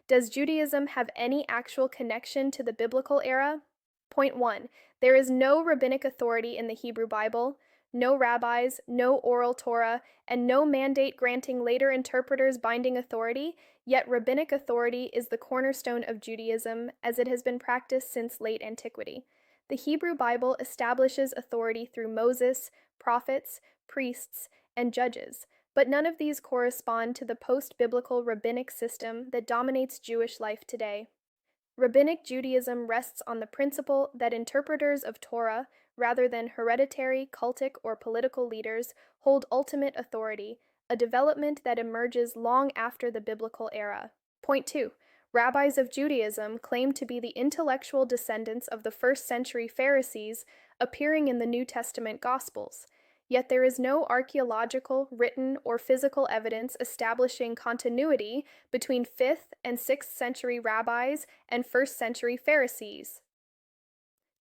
Does Judaism have any actual connection to the biblical era? Point 1. There is no rabbinic authority in the Hebrew Bible, no rabbis, no oral Torah, and no mandate granting later interpreters binding authority, yet rabbinic authority is the cornerstone of Judaism as it has been practiced since late antiquity. The Hebrew Bible establishes authority through Moses, prophets, priests, and judges, but none of these correspond to the post-biblical rabbinic system that dominates Jewish life today. Rabbinic Judaism rests on the principle that interpreters of Torah, rather than hereditary, cultic, or political leaders, hold ultimate authority, a development that emerges long after the biblical era. Point 2. Rabbis of Judaism claim to be the intellectual descendants of the first-century Pharisees appearing in the New Testament Gospels. Yet there is no archaeological, written, or physical evidence establishing continuity between 5th and 6th century rabbis and 1st century Pharisees.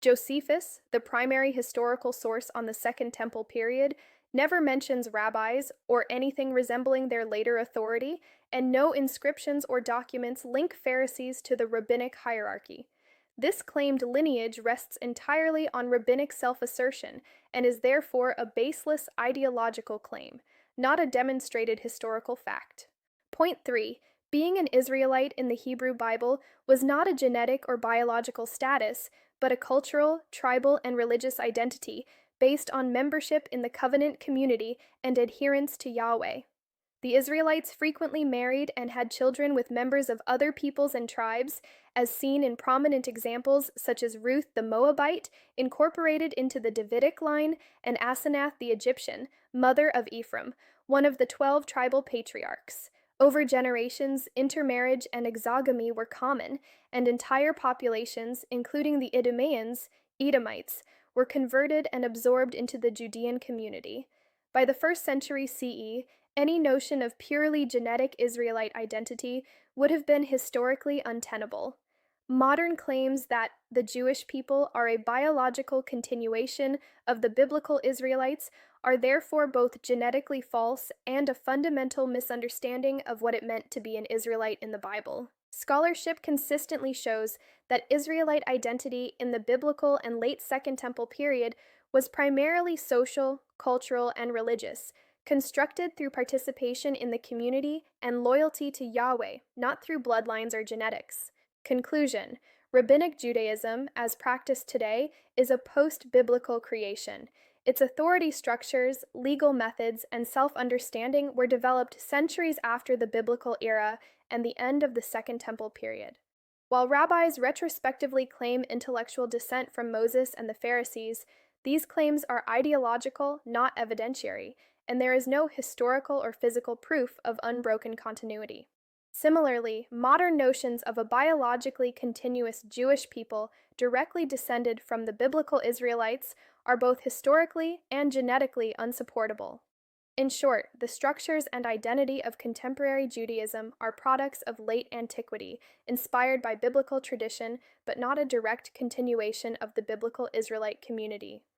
Josephus, the primary historical source on the Second Temple period, never mentions rabbis or anything resembling their later authority, and no inscriptions or documents link Pharisees to the rabbinic hierarchy. This claimed lineage rests entirely on rabbinic self-assertion and is therefore a baseless ideological claim, not a demonstrated historical fact. Point 3. Being an Israelite in the Hebrew Bible was not a genetic or biological status, but a cultural, tribal, and religious identity based on membership in the covenant community and adherence to Yahweh. The Israelites frequently married and had children with members of other peoples and tribes, as seen in prominent examples such as Ruth the Moabite, incorporated into the Davidic line, and Asenath the Egyptian, mother of Ephraim, one of the 12 tribal patriarchs. Over generations, intermarriage and exogamy were common, and entire populations, including the Idumeans, Edomites, were converted and absorbed into the Judean community. By the 1st century CE, any notion of purely genetic Israelite identity would have been historically untenable. Modern claims that the Jewish people are a biological continuation of the biblical Israelites are therefore both genetically false and a fundamental misunderstanding of what it meant to be an Israelite in the Bible. Scholarship consistently shows that Israelite identity in the biblical and late Second Temple period was primarily social, cultural, and religious, constructed through participation in the community and loyalty to Yahweh, not through bloodlines or genetics. Conclusion: Rabbinic Judaism, as practiced today, is a post-biblical creation. Its authority structures, legal methods, and self-understanding were developed centuries after the biblical era and the end of the Second Temple period. While rabbis retrospectively claim intellectual descent from Moses and the Pharisees, these claims are ideological, not evidentiary, and there is no historical or physical proof of unbroken continuity. Similarly, modern notions of a biologically continuous Jewish people directly descended from the biblical Israelites are both historically and genetically unsupportable. In short, the structures and identity of contemporary Judaism are products of late antiquity, inspired by biblical tradition, but not a direct continuation of the biblical Israelite community.